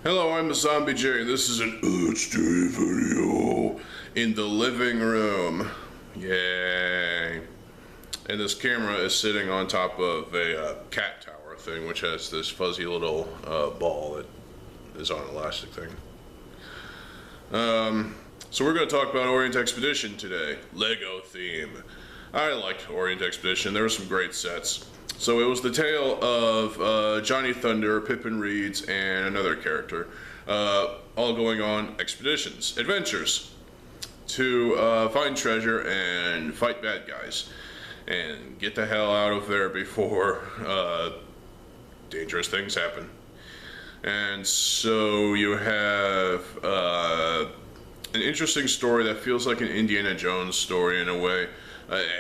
Hello, I'm TheZOMBIEJ, and this is an HD video in the living room. Yay. And this camera is sitting on top of a cat tower thing, which has this fuzzy little ball that is on an elastic thing. So we're going to talk about Orient Expedition today. Lego theme. I liked Orient Expedition. There were some great sets. So it was the tale of Johnny Thunder, Pippin Reeds, and another character, all going on expeditions, adventures, to find treasure and fight bad guys, and get the hell out of there before dangerous things happen. And so you have an interesting story that feels like an Indiana Jones story in a way.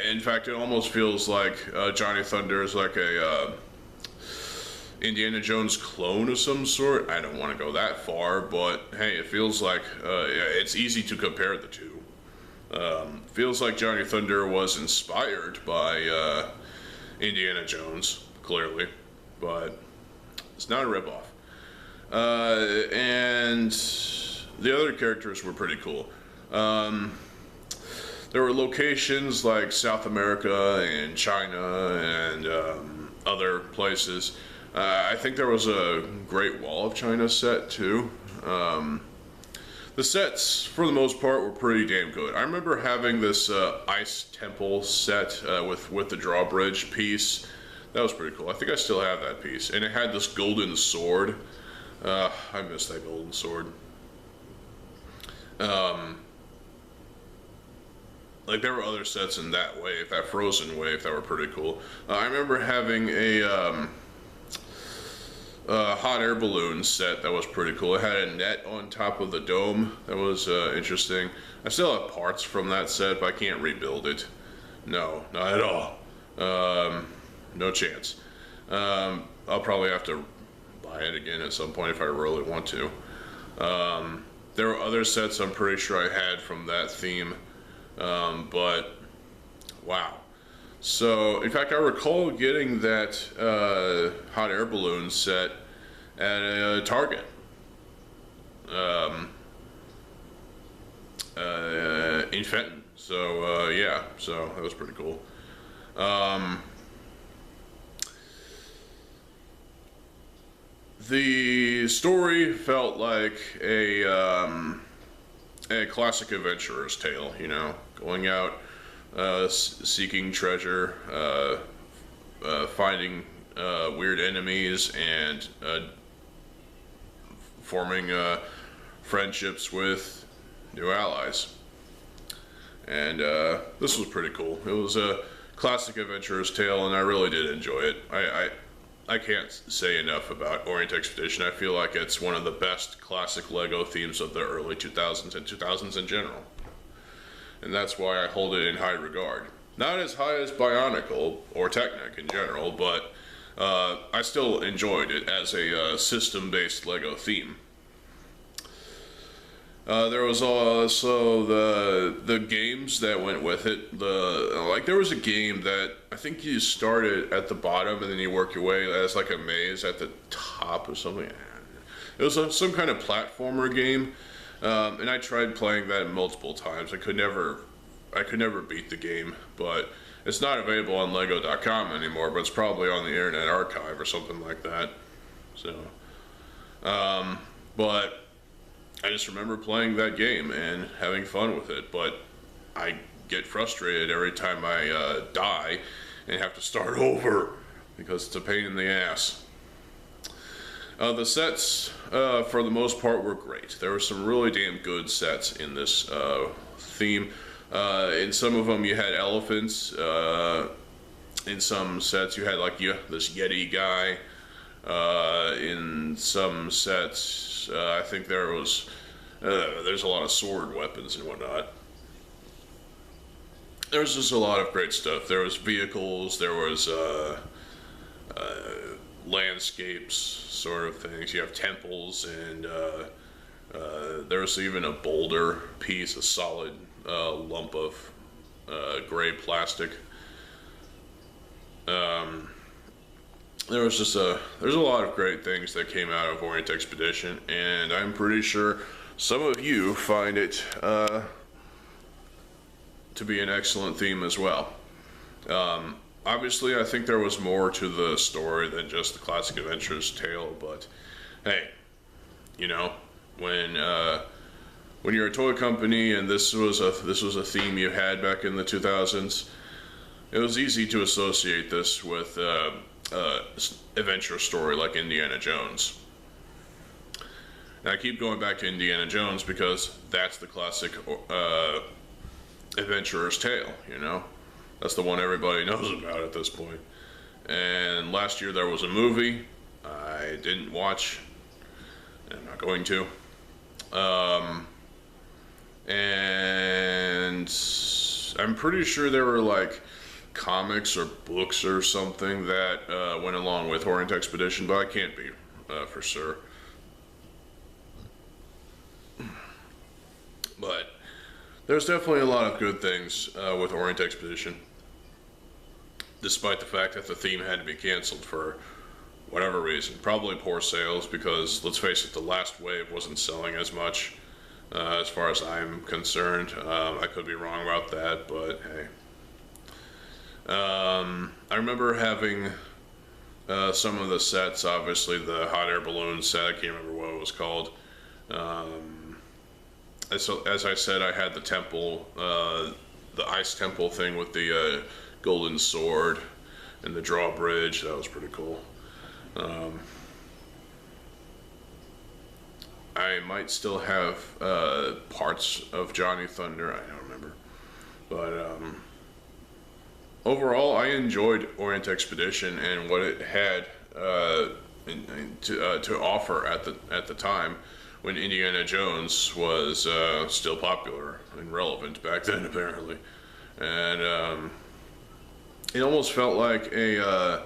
In fact, it almost feels like Johnny Thunder is like a Indiana Jones clone of some sort. I don't want to go that far, but hey, it feels like it's easy to compare the two. Feels like Johnny Thunder was inspired by Indiana Jones, clearly, but it's not a ripoff. And the other characters were pretty cool. There were locations like South America and China and other places. I think there was a Great Wall of China set too. The sets, for the most part, were pretty damn good. I remember having this Ice Temple set with the drawbridge piece. That was pretty cool. I think I still have that piece. And it had this golden sword. I miss that golden sword. Like, there were other sets in that wave, that Frozen wave, that were pretty cool. I remember having a hot air balloon set that was pretty cool. It had a net on top of the dome. That was interesting. I still have parts from that set, but I can't rebuild it. No, not at all. No chance. I'll probably have to buy it again at some point if I really want to. There were other sets I'm pretty sure I had from that theme. But wow. So in fact, I recall getting that hot air balloon set at a Target in Fenton. So yeah, so that was pretty cool. The story felt like a classic adventurer's tale, you know, going out, seeking treasure, finding weird enemies, and forming friendships with new allies. And this was pretty cool. It was a classic adventurer's tale, and I really did enjoy it. I can't say enough about Orient Expedition. I feel like it's one of the best classic Lego themes of the early 2000s and 2000s in general. And that's why I hold it in high regard. Not as high as Bionicle or Technic in general, but I still enjoyed it as a system-based Lego theme. There was also the games that went with it. There was a game that I think you started at the bottom and then you work your way as like a maze at the top or something. It was some kind of platformer game, and I tried playing that multiple times. I could never beat the game, but it's not available on Lego.com anymore. But it's probably on the Internet Archive or something like that. So, but I just remember playing that game and having fun with it, but I get frustrated every time I die and have to start over because it's a pain in the ass. The sets, for the most part, were great. There were some really damn good sets in this theme. In some of them you had elephants. In some sets you had like this Yeti guy. In some sets, I think there's a lot of sword weapons and whatnot. There was just a lot of great stuff. There was vehicles, there was landscapes, sort of things. You have temples, and there was even a boulder piece, a solid lump of gray plastic. there's a lot of great things that came out of Orient Expedition, and I'm pretty sure some of you find it to be an excellent theme as well. Obviously, I think there was more to the story than just the classic adventurer's tale, but hey, you know, when you're a toy company and this was a theme you had back in the 2000s, it was easy to associate this with adventure story like Indiana Jones. And I keep going back to Indiana Jones because that's the classic adventurer's tale, you know? That's the one everybody knows about at this point. And last year there was a movie I didn't watch, and I'm not going to. And I'm pretty sure there were like comics or books or something that went along with Orient Expedition, but I can't be for sure. But there's definitely a lot of good things with Orient Expedition, despite the fact that the theme had to be canceled for whatever reason. Probably poor sales, because let's face it, the last wave wasn't selling as much as far as I'm concerned. I could be wrong about that, but hey. I remember having some of the sets, obviously the hot air balloon set, I can't remember what it was called. As I said, I had the temple, the ice temple thing with the golden sword and the drawbridge. That was pretty cool. I might still have parts of Johnny Thunder, I don't remember. But overall, I enjoyed Orient Expedition and what it had to offer at the time when Indiana Jones was still popular and relevant back then, apparently. And it almost felt like a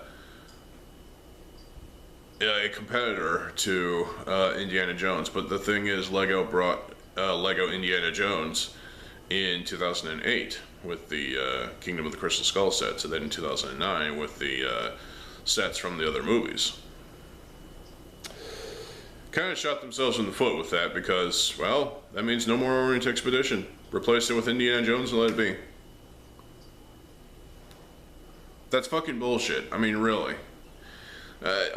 competitor to Indiana Jones. But the thing is, Lego brought Lego Indiana Jones in 2008 with the Kingdom of the Crystal Skull sets, and then in 2009 with the sets from the other movies. Kind of shot themselves in the foot with that because, well, that means no more Orient Expedition. Replace it with Indiana Jones and let it be. That's fucking bullshit. I mean, really.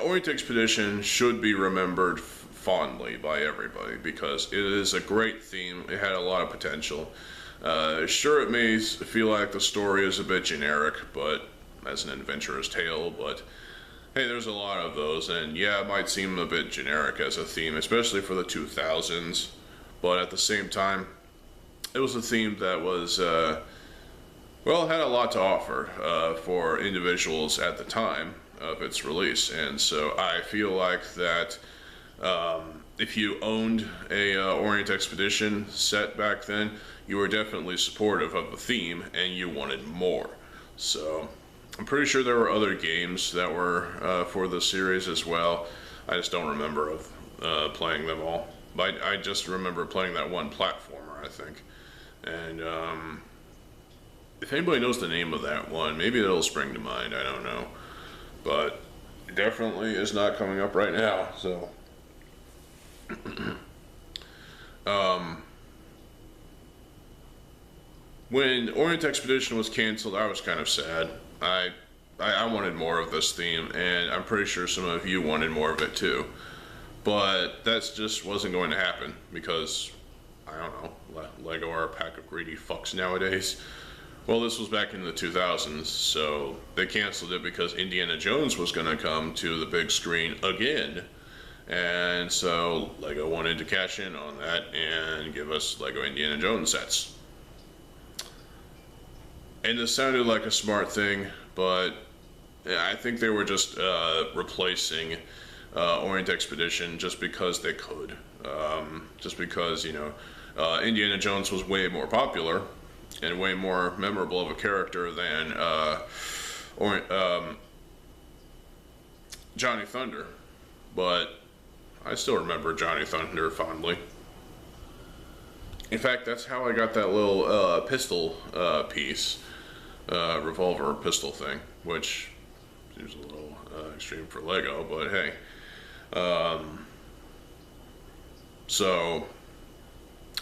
Orient Expedition should be remembered fondly by everybody because it is a great theme. It had a lot of potential. Sure, it may feel like the story is a bit generic, but as an adventurer's tale, but hey, there's a lot of those, and yeah, it might seem a bit generic as a theme, especially for the 2000s, but at the same time, it was a theme that was, well, had a lot to offer for individuals at the time of its release, and so I feel like that if you owned a Orient Expedition set back then, you were definitely supportive of the theme, and you wanted more. So I'm pretty sure there were other games that were for the series as well. I just don't remember of playing them all. But I just remember playing that one platformer, I think. And if anybody knows the name of that one, maybe it'll spring to mind. I don't know. But it definitely is not coming up right now. So when Orient Expedition was canceled, I was kind of sad. I wanted more of this theme, and I'm pretty sure some of you wanted more of it too. But that just wasn't going to happen because, I don't know, Lego are a pack of greedy fucks nowadays. Well, this was back in the 2000s, so they canceled it because Indiana Jones was going to come to the big screen again. And so Lego wanted to cash in on that and give us Lego Indiana Jones sets. And this sounded like a smart thing, but I think they were just replacing Orient Expedition just because they could. Just because, you know, Indiana Jones was way more popular and way more memorable of a character than Johnny Thunder. But I still remember Johnny Thunder fondly. In fact, that's how I got that little pistol piece. Revolver pistol thing, which seems a little extreme for Lego, but hey. So,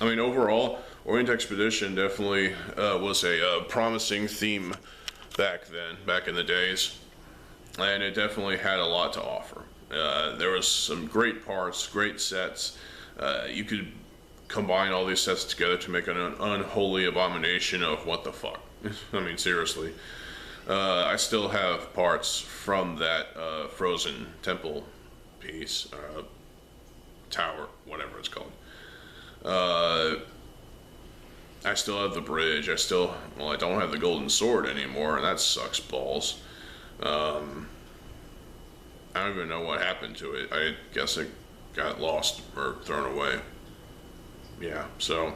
I mean, overall, Orient Expedition definitely was a promising theme back then, back in the days, and it definitely had a lot to offer. There was some great parts, great sets. You could combine all these sets together to make an unholy abomination of what the fuck. I mean, seriously. I still have parts from that frozen temple piece, tower, whatever it's called. I still have the bridge. I don't have the golden sword anymore, and that sucks balls. I don't even know what happened to it. I guess it got lost or thrown away. Yeah, so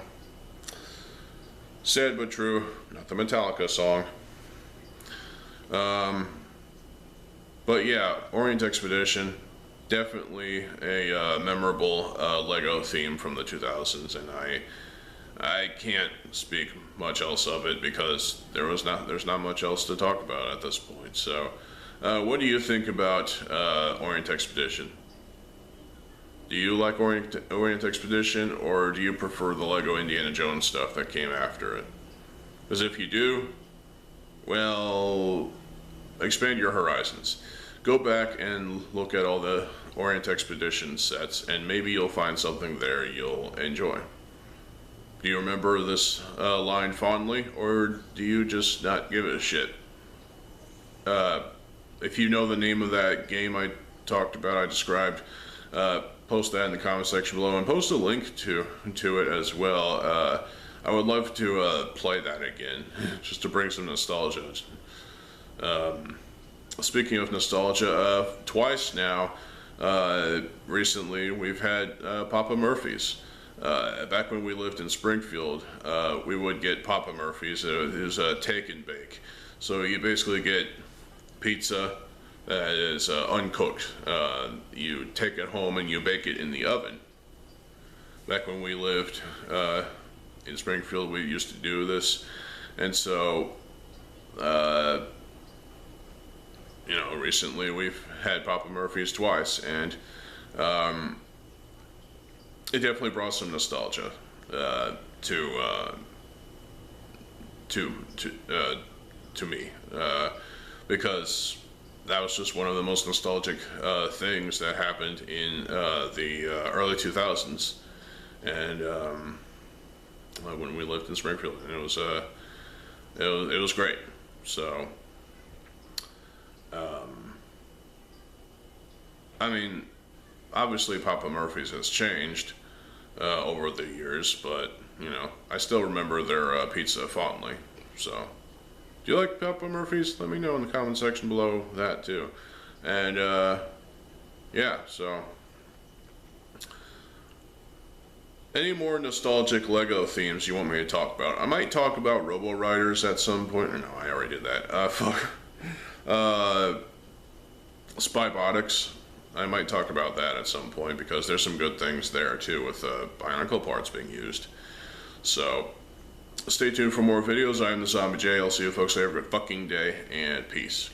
sad but true. Not the Metallica song. But yeah, Orient Expedition, definitely a memorable Lego theme from the 2000s, and I can't speak much else of it because there's not much else to talk about at this point. So, what do you think about Orient Expedition? Do you like Orient Expedition, or do you prefer the Lego Indiana Jones stuff that came after it? Because if you do, well, expand your horizons. Go back and look at all the Orient Expedition sets, and maybe you'll find something there you'll enjoy. Do you remember this line fondly, or do you just not give a shit? If you know the name of that game I talked about, I described, post that in the comment section below, and post a link to it as well. I would love to play that again, just to bring some nostalgia. Speaking of nostalgia, twice now, recently, we've had Papa Murphy's. Back when we lived in Springfield, we would get Papa Murphy's. It was a take and bake. So you basically get pizza that is uncooked. You take it home and you bake it in the oven. Back when we lived in Springfield, we used to do this. And so, you know, recently we've had Papa Murphy's twice, and it definitely brought some nostalgia to me, because that was just one of the most nostalgic things that happened in the early 2000s, and when we lived in Springfield, and it was great. So, I mean, obviously Papa Murphy's has changed over the years, but, you know, I still remember their pizza fondly. So, do you like Papa Murphy's? Let me know in the comment section below that too. And, yeah, so, any more nostalgic Lego themes you want me to talk about? I might talk about Robo Riders at some point. No, I already did that. Fuck. Spybotics. I might talk about that at some point because there's some good things there too with Bionicle parts being used. So, stay tuned for more videos. I am TheZOMBIEJ. I'll see you folks later. Have a good fucking day, and peace.